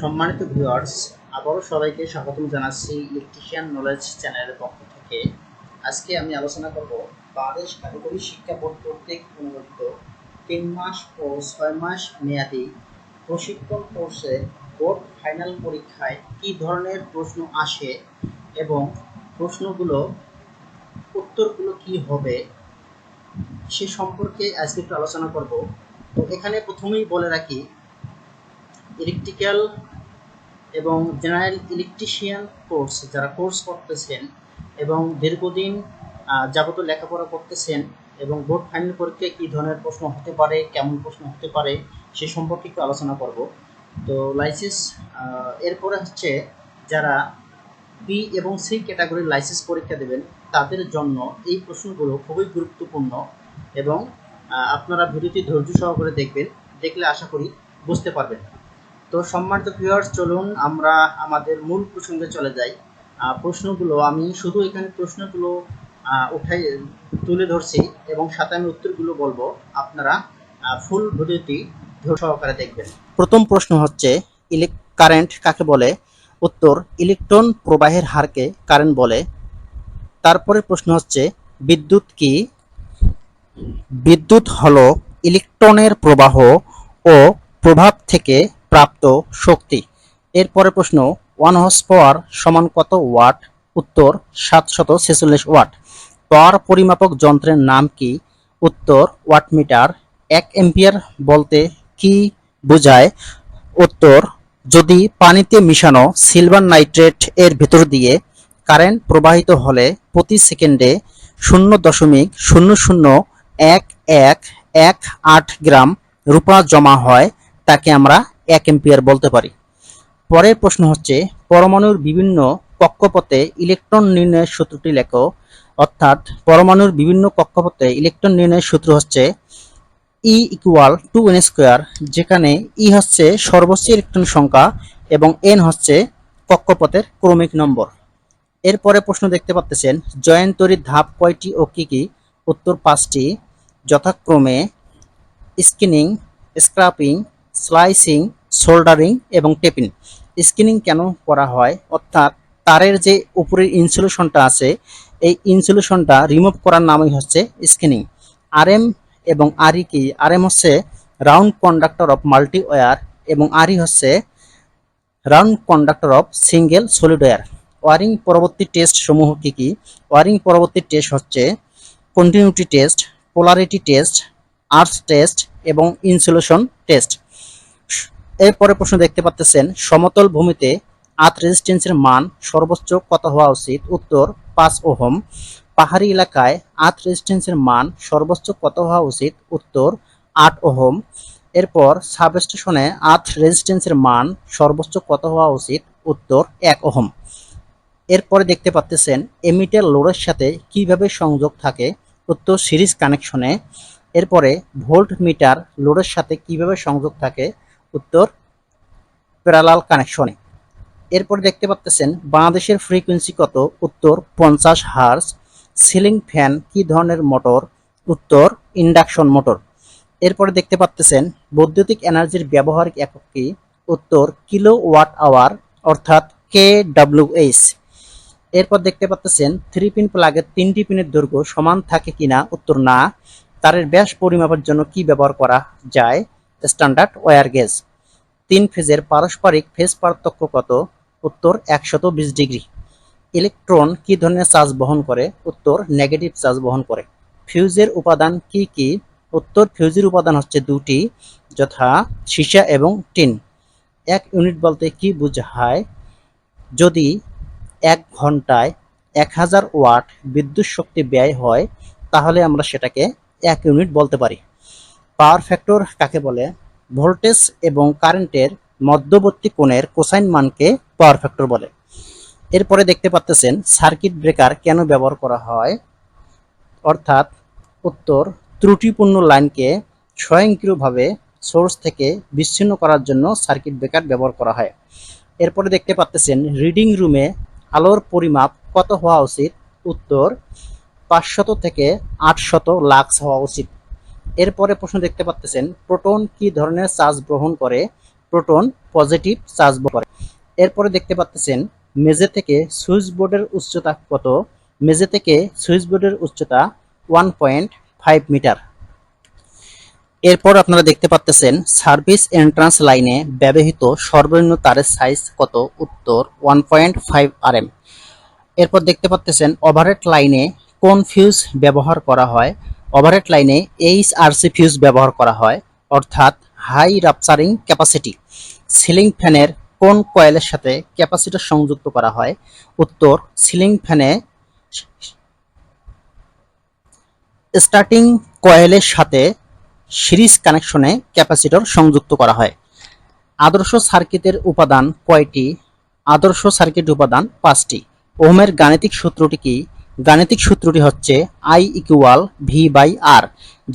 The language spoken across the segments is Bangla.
সম্মানিত ভিউয়ার্স, আবারও সবাইকে স্বাগতম জানাচ্ছি ইলেকট্রিশিয়ান নলেজ চ্যানেলের পক্ষ থেকে। আজকে আমি আলোচনা করব বাংলাদেশ কারিগরি শিক্ষা বোর্ড কর্তৃক অনুমোদিত 3 মাস ও 6 মাস মেয়াদী প্রশিক্ষণ কোর্সে বোর্ড ফাইনাল পরীক্ষায় কী ধরনের প্রশ্ন আসে এবং উত্তরগুলো কী হবে সে সম্পর্কে আজকে একটু আলোচনা করব। তো এখানে প্রথমেই বলে রাখি, ইলেকট্রিক্যাল এবং জেনারেল ইলেকট্রিশিয়ান কোর্স যারা কোর্স করতেছেন এবং দীর্ঘদিন যাবত লেখাপড়া করতেছেন এবং বোর্ড ফাইনাল পরীক্ষায় কী ধরনের প্রশ্ন হতে পারে, কেমন প্রশ্ন হতে পারে সে সম্পর্কে একটু আলোচনা করব। তো লাইসেন্স এরপরে হচ্ছে যারা বি এবং সি ক্যাটাগরির লাইসেন্স পরীক্ষা দেবেন তাদের জন্য এই প্রশ্নগুলো খুবই গুরুত্বপূর্ণ এবং আপনারা ভিডিওটি ধৈর্য সহকারে দেখবেন, দেখলে আশা করি বুঝতে পারবেন। তো সম্মানিত ভিউয়ার্স, চলুন আমরা আমাদের মূল প্রসঙ্গে চলে যাই। প্রশ্নগুলো আমি শুধু এখানে প্রশ্নগুলো তুলে ধরছি এবং সাথে আমি উত্তরগুলো বলবো, আপনারা ফুল ভিডিওটি ধৈর্য সহকারে দেখবেন। প্রথম প্রশ্ন হচ্ছে, কারেন্ট কাকে বলে? উত্তর, ইলেকট্রন প্রবাহের হারকে কারেন্ট বলে। তারপরে প্রশ্ন হচ্ছে, বিদ্যুৎ কি? বিদ্যুৎ হলো ইলেকট্রনের প্রবাহ ও প্রভাব থেকে প্রাপ্ত শক্তি। এরপরে প্রশ্ন, 1 হর্স পাওয়ার সমান কত ওয়াট? উত্তর, 746 ওয়াট। পাওয়ার পরিমাপক যন্ত্রের নাম কি? উত্তর, ওয়াটমিটার। 1 এম্পিয়ার বলতে কি বোঝায়? উত্তর, যদি পানিতে মিশানো সিলভার নাইট্রেট এর ভেতর দিয়ে কারেন্ট প্রবাহিত হলে প্রতি সেকেন্ডে 0.001118 গ্রাম রূপা জমা হয়, তাকে আমরা 1 এম্পিয়ার বলতে পারি। পরের প্রশ্ন হচ্ছে, পরমাণুর বিভিন্ন কক্ষপথে ইলেকট্রন নির্ণয়ের সূত্রটি লেখো। অর্থাৎ পরমাণুর বিভিন্ন কক্ষপথে ইলেকট্রন নির্ণয়ের সূত্র হচ্ছে E = 2n², যেখানে E হচ্ছে সর্বোচ্চ ইলেকট্রন সংখ্যা এবং n হচ্ছে কক্ষপথের ক্রমিক নম্বর। এরপরে প্রশ্ন দেখতে পাচ্ছেন, জয়েন্টরির ধাপ কয়টি ও কি কি? উত্তর, 5টি, যথাক্রমে স্কিনিং, স্ক্রাপিং, স্লাইসিং, সোল্ডারিং এবং টেপিং। স্কিনিং কেন করা হয়? অর্থাৎ তারের যে উপরের ইনসুলেশনটা আছে, এই ইনসুলেশনটা রিমুভ করার নামই হচ্ছে স্কিনিং। আরএম এবং আরই কি? আরএম হচ্ছে round conductor of multi wire এবং আরই হচ্ছে round conductor of single solid wire. Wiring পরবর্তী টেস্ট সমূহ কি কি? ওয়ারিং পরবর্তী টেস্ট হচ্ছে continuity test, polarity test, earth test এবং ইনসুলেশন টেস্ট। এরপরে প্রশ্ন দেখতে পাচ্ছেন, সমতল ভূমিতে আর্থ রেজিস্ট্যান্সের মান সর্বোচ্চ কত হওয়া উচিত? উত্তর, 5 ওহম। পাহাড়ি এলাকায় আর্থ রেজিস্ট্যান্সের মান সর্বোচ্চ কত হওয়া উচিত? উত্তর, 8 ওহম। এরপর সাবস্টেশনে আর্থ রেজিস্ট্যান্সের মান সর্বোচ্চ কত হওয়া উচিত? উত্তর, 1 ওহম। এরপরে দেখতে পাচ্ছেন, এমিটার লোডের সাথে কিভাবে সংযোগ থাকে? উত্তর, সিরিজ কানেকশনে। এরপরে ভোল্ট মিটার লোডের সাথে কিভাবে সংযোগ থাকে? উত্তর, প্যারালাল কানেকশনে। এরপর দেখতে পাচ্ছেন, বাংলাদেশের ফ্রিকোয়েন্সি কত? উত্তর, 50 হার্জ। সিলিং ফ্যান কি ধরনের মোটর? উত্তর, ইন্ডাকশন মোটর। এরপরে দেখতে পাচ্ছেন, বৈদ্যুতিক এনার্জির ব্যবহারিক একক কি? উত্তর, কিলোওয়াট আওয়ার অর্থাৎ kWh। এরপর দেখতে পাচ্ছেন, 3 পিন প্লাগের 3টি পিনের দৈর্ঘ্য সমান থাকে কিনা? উত্তর, না। তারের ব্যাস পরিমাপের জন্য কি ব্যবহার করা যায়? Standard wire gauge. 3 ফেজের পারস্পরিক ফেজ পার্থক্য কত? উত্তর, 120 ডিগ্রি। ইলেকট্রন কি ধরনের চার্জ বহন করে? উত্তর, নেগেটিভ চার্জ বহন করে। ফিউজের উপাদান কি কি? উত্তর, ফিউজের উপাদান হচ্ছে 2টি, যথা সীসা এবং টিন। 1 ইউনিট বলতে কি বোঝায়? যদি 1 ঘন্টায় 1000 ওয়াট বিদ্যুৎ শক্তি ব্যয় হয়, তাহলে আমরা সেটাকে 1 ইউনিট বলতে পারি। পাওয়ার ফ্যাক্টর কাকে বলে? ভোল্টেজ এবং কারেন্টের মধ্যবর্তী কোণের কোসাইন মানকে পাওয়ার ফ্যাক্টর বলে। এরপরে দেখতে পাচ্ছেন, সার্কিট ব্রেকার কেন ব্যবহার করা হয়? অর্থাৎ উত্তর, ত্রুটিপূর্ণ লাইনকে স্বয়ংক্রিয়ভাবে সোর্স থেকে বিচ্ছিন্ন করার জন্য সার্কিট ব্রেকার ব্যবহার করা হয়। এরপরে দেখতে পাচ্ছেন, রিডিং রুমে আলোর পরিমাপ কত হওয়া উচিত? উত্তর, 500 থেকে 800 লাক্স হওয়া উচিত। এরপরে প্রশ্ন দেখতে পাচ্ছেন, প্রোটন কি ধরনের চার্জ গ্রহণ করে? প্রোটন পজিটিভ চার্জ করে। এরপরে দেখতে পাচ্ছেন মেঝে থেকে সুইচ বোর্ডের উচ্চতা কত। মেঝে থেকে সুইচ বোর্ডের উচ্চতা 1.5 মিটার। এরপর আপনারা দেখতে পাচ্ছেন সার্ভিস এন্ট্রান্স লাইনে ব্যবহৃত সর্বনিম্ন তারের সাইজ কত। উত্তর 1.5 RM। এরপর দেখতে পাচ্ছেন ওভারহেড লাইনে কোন ফিউজ ব্যবহার করা হয়। ওভারহেড লাইনে HRC ফিউজ ব্যবহার করা হয়, অর্থাৎ হাই রাপচারিং ক্যাপাসিটি। সিলিং ফ্যানের কোন কয়েলের সাথে ক্যাপাসিটর সংযুক্ত করা হয়। উত্তর সিলিং ফ্যানে স্টার্টিং কয়েলের সাথে সিরিজ কানেকশনে ক্যাপাসিটর সংযুক্ত করা হয়। আদর্শ সার্কিটের উপাদান কয়টি। আদর্শ সার্কিট উপাদান 5টি। ওহমের গাণিতিক সূত্রটি কি। গাণিতিক সূত্রটি হচ্ছে I = V/R,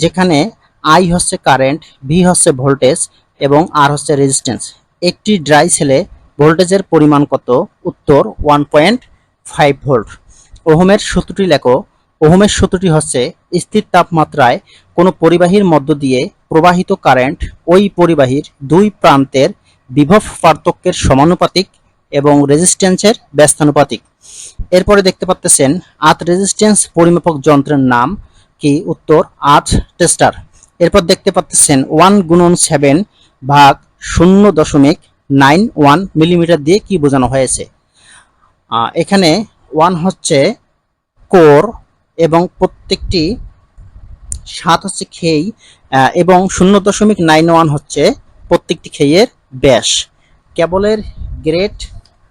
যেখানে I হচ্ছে কারেন্ট, V হচ্ছে ভোল্টেজ এবং R হচ্ছে রেজিস্ট্যান্স। একটি ড্রাই সেলে ভোল্টেজের পরিমাণ কত। উত্তর 1.5 ভোল্ট। ওহমের সূত্রটি লেখো। ওহমের সূত্রটি হচ্ছে স্থির তাপমাত্রায় কোনো পরিবাহীর মধ্য দিয়ে প্রবাহিত কারেন্ট ওই পরিবাহীর দুই প্রান্তের বিভব পার্থক্যের সমানুপাতিক এবং রেজিস্ট্যান্সের ব্যস্তানুপাতিক। এরপরে দেখতে পাচ্ছেন আর্থ রেজিস্ট্যান্স পরিমাপক যন্ত্রের নাম কি। উত্তর আর্থ টেস্টার। এরপর দেখতে পাচ্ছেন 1/7/0.91 মিলিমিটার দিয়ে কি বোঝানো হয়েছে। এখানে 1 হচ্ছে কোর এবং প্রত্যেকটি 7 হচ্ছে খেই এবং 0.91 হচ্ছে প্রত্যেকটি খেইয়ের ব্যাস। কেবলের গ্রেড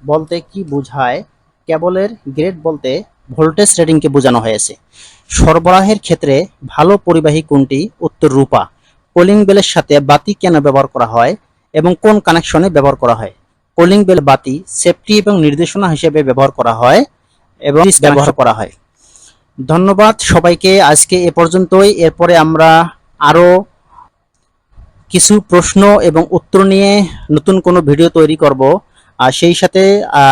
বলতে কি বোঝায়। কেবলের গ্রেড বলতে ভোল্টেজ রেটিংকে বোঝানো হয়েছে। সরবরাহের ক্ষেত্রে ভালো পরিবাহী কোনটি। উত্তর রূপা। কলিং বেলের সাথে বাতি কেন ব্যবহার করা হয় এবং কোন কানেকশনে ব্যবহার করা হয়। কলিং বেল বাতি সেফটি এবং নির্দেশনা হিসেবে ব্যবহার করা হয় এবং ব্যবহার করা হয়। ধন্যবাদ সবাইকে, আজকে এ পর্যন্তই। এরপরে আমরা আরো কিছু প্রশ্ন এবং উত্তর নিয়ে নতুন কোনো ভিডিও তৈরি করব। আর সেই সাথে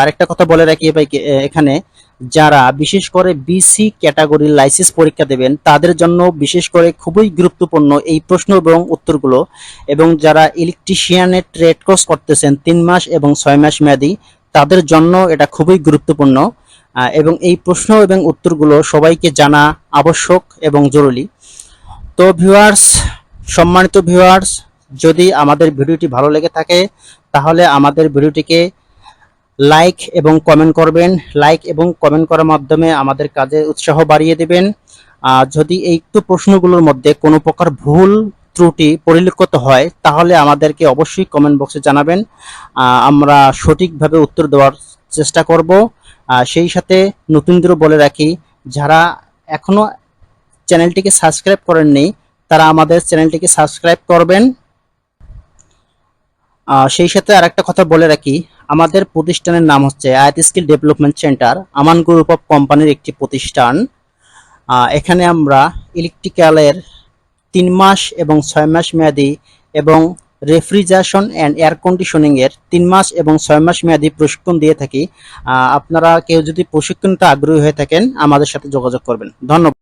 আরেকটা কথা বলে রাখি এখানে, যারা বিশেষ করে BC ক্যাটাগরির লাইসেন্স পরীক্ষা দেবেন তাদের জন্য বিশেষ করে খুবই গুরুত্বপূর্ণ এই প্রশ্ন এবং উত্তরগুলো। এবং যারা ইলেকট্রিশিয়ানের ট্রেড কোর্স করতেছেন 3 মাস এবং 6 মাস মেয়াদী, তাদের জন্য এটা খুবই গুরুত্বপূর্ণ। এবং এই প্রশ্ন এবং উত্তরগুলো সবাইকে জানা আবশ্যক এবং জরুরি। তো ভিউয়ার্স, সম্মানিত ভিউয়ার্স, যদি আমাদের ভিডিওটি ভালো লেগে থাকে তাহলে আমাদের ভিডিওটিকে লাইক এবং কমেন্ট করবেন। লাইক এবং কমেন্ট করার মাধ্যমে আমাদের কাজে উৎসাহ বাড়িয়ে দেবেন। যদি এই প্রশ্নগুলোর মধ্যে কোনো প্রকার ভুল ত্রুটি পরিলক্ষিত হয় তাহলে আমাদেরকে অবশ্যই কমেন্ট বক্সে জানাবেন, আমরা সঠিকভাবে উত্তর দেওয়ার চেষ্টা করব। সেই সাথে নতুনদেরও বলে রাখি, যারা এখনো চ্যানেলটিকে সাবস্ক্রাইব করেননি তারা আমাদের চ্যানেলটিকে সাবস্ক্রাইব করবেন। সেই সাথে আরেকটা কথা বলে রাখি, আমাদের প্রতিষ্ঠানের নাম হচ্ছে আয়াত skill development centre, Aman group of কোম্পানির একটি প্রতিষ্ঠান। এখানে আমরা ইলেকট্রিক্যালের 3 মাস এবং 6 মাস মেয়াদী এবং রেফ্রিজারেশন অ্যান্ড এয়ার কন্ডিশনিং এর 3 মাস এবং 6 মাস মেয়াদী প্রশিক্ষণ দিয়ে থাকি। আপনারা কেউ যদি প্রশিক্ষণটা আগ্রহী হয়ে থাকেন আমাদের সাথে যোগাযোগ করবেন। ধন্যবাদ।